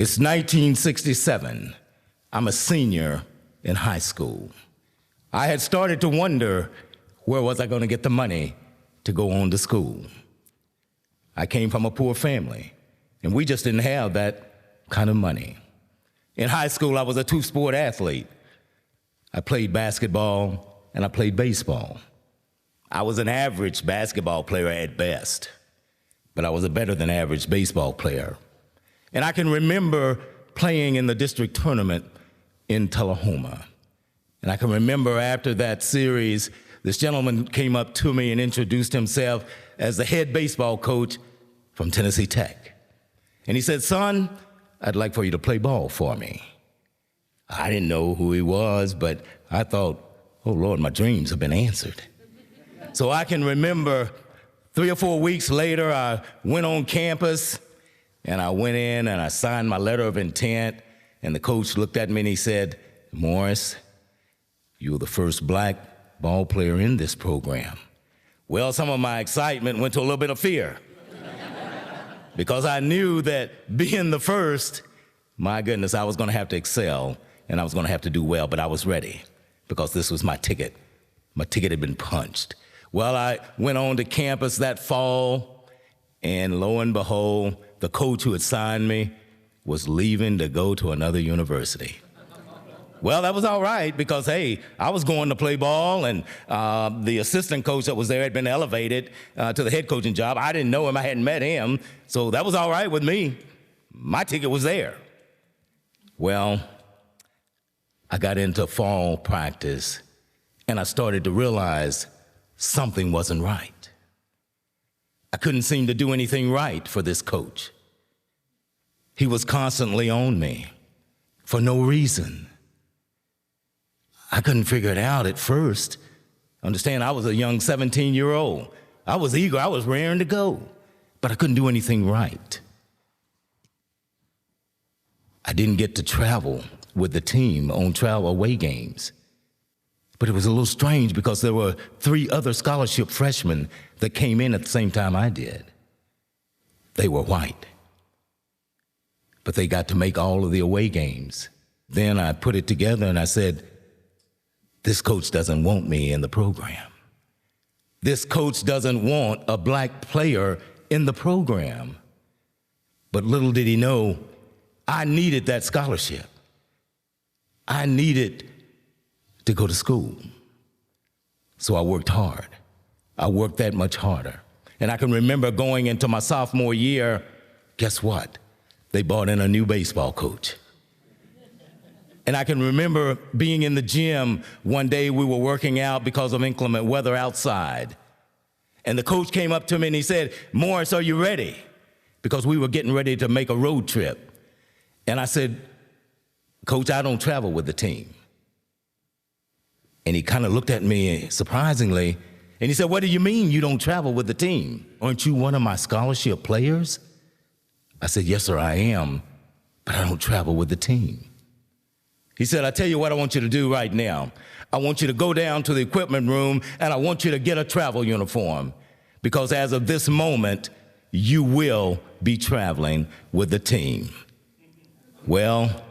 It's 1967. I'm a senior in high school. I had started to wonder, where was I going to get the money to go on to school? I came from a poor family, and we just didn't have that kind of money. In high school, I was a two-sport athlete. I played basketball and I played baseball. I was an average basketball player at best, but I was a better than average baseball player. And I can remember playing in the district tournament in Tullahoma. And I can remember after that series, this gentleman came up to me and introduced himself as the head baseball coach from Tennessee Tech. And he said, "Son, I'd like for you to play ball for me." I didn't know who he was, but I thought, oh Lord, my dreams have been answered. So I can remember 3 or 4 weeks later, I went on campus and I went in and I signed my letter of intent, and the coach looked at me and he said, "Morris, you're the first black ball player in this program." Well, some of my excitement went to a little bit of fear because I knew that being the first, my goodness, I was going to have to excel and I was going to have to do well, but I was ready because this was my ticket. My ticket had been punched. Well, I went on to campus that fall, and lo and behold, the coach who had signed me was leaving to go to another university. Well, that was all right because, hey, I was going to play ball, and the assistant coach that was there had been elevated to the head coaching job. I didn't know him. I hadn't met him, so that was all right with me. My ticket was there. Well, I got into fall practice, and I started to realize something wasn't right. I couldn't seem to do anything right for this coach. He was constantly on me for no reason. I couldn't figure it out at first. Understand, I was a young 17-year-old. I was eager, I was raring to go, but I couldn't do anything right. I didn't get to travel with the team on travel away games. But it was a little strange because there were 3 other scholarship freshmen that came in at the same time I did. They were white, but they got to make all of the away games. Then I put it together and I said, this coach doesn't want me in the program. This coach doesn't want a black player in the program. But little did he know, I needed that scholarship. I needed to go to school. So I worked hard. I worked that much harder. And I can remember going into my sophomore year, guess what? They brought in a new baseball coach. And I can remember being in the gym one day. We were working out because of inclement weather outside. And the coach came up to me and he said, "Morris, are you ready?" Because we were getting ready to make a road trip. And I said, "Coach, I don't travel with the team." And he kind of looked at me surprisingly, and he said, "What do you mean you don't travel with the team? Aren't you one of my scholarship players?" I said, "Yes, sir, I am, but I don't travel with the team." He said, "I tell you what I want you to do right now. I want you to go down to the equipment room and I want you to get a travel uniform, because as of this moment, you will be traveling with the team." Well,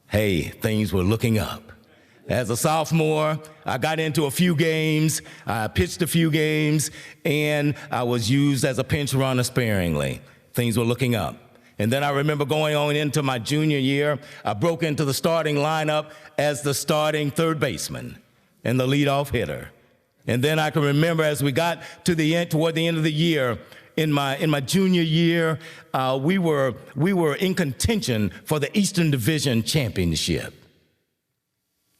hey, things were looking up. As a sophomore, I got into a few games, I pitched a few games, and I was used as a pinch runner sparingly. Things were looking up. And then I remember going on into my junior year, I broke into the starting lineup as the starting third baseman and the leadoff hitter. And then I can remember as we got to the end, toward the end of the year, in my junior year, we were in contention for the Eastern Division Championship.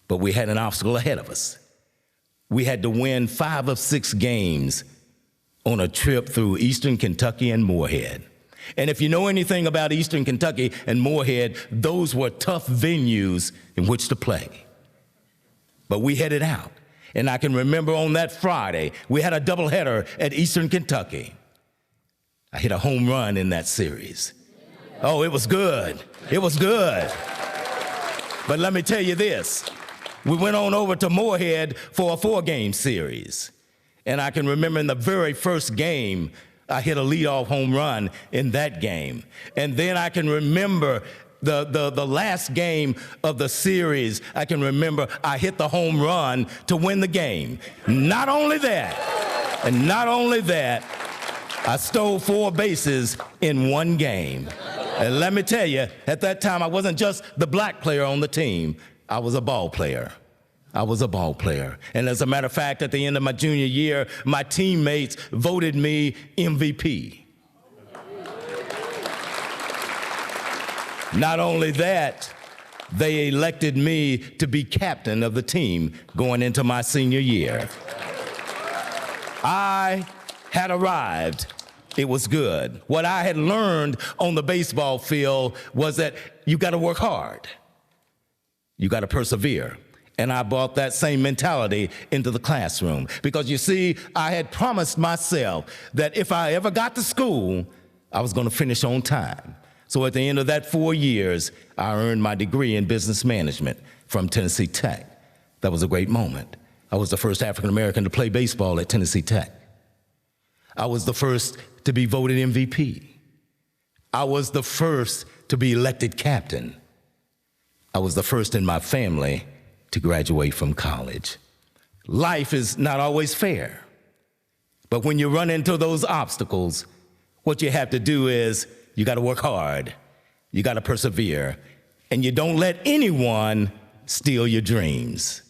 But we had an obstacle ahead of us. We had to win 5 of 6 games on a trip through Eastern Kentucky and Moorhead. And if you know anything about Eastern Kentucky and Moorhead, those were tough venues in which to play. But we headed out. And I can remember on that Friday, we had a doubleheader at Eastern Kentucky. I hit a home run in that series. Oh, it was good. It was good. But let me tell you this. We went on over to Moorhead for a 4-game series. And I can remember in the very first game, I hit a leadoff home run in that game. And then I can remember the last game of the series, I can remember I hit the home run to win the game. Not only that, I stole 4 bases in one game. And let me tell you, at that time, I wasn't just the black player on the team. I was a ball player. And as a matter of fact, at the end of my junior year, my teammates voted me MVP. Not only that, they elected me to be captain of the team going into my senior year. I had arrived. It was good. What I had learned on the baseball field was that you got to work hard. You got to persevere. And I brought that same mentality into the classroom. Because you see, I had promised myself that if I ever got to school, I was going to finish on time. So at the end of that 4 years, I earned my degree in business management from Tennessee Tech. That was a great moment. I was the first African American to play baseball at Tennessee Tech. I was the first to be voted MVP. I was the first to be elected captain. I was the first in my family to graduate from college. Life is not always fair. But when you run into those obstacles, what you have to do is you got to work hard. You got to persevere. And you don't let anyone steal your dreams.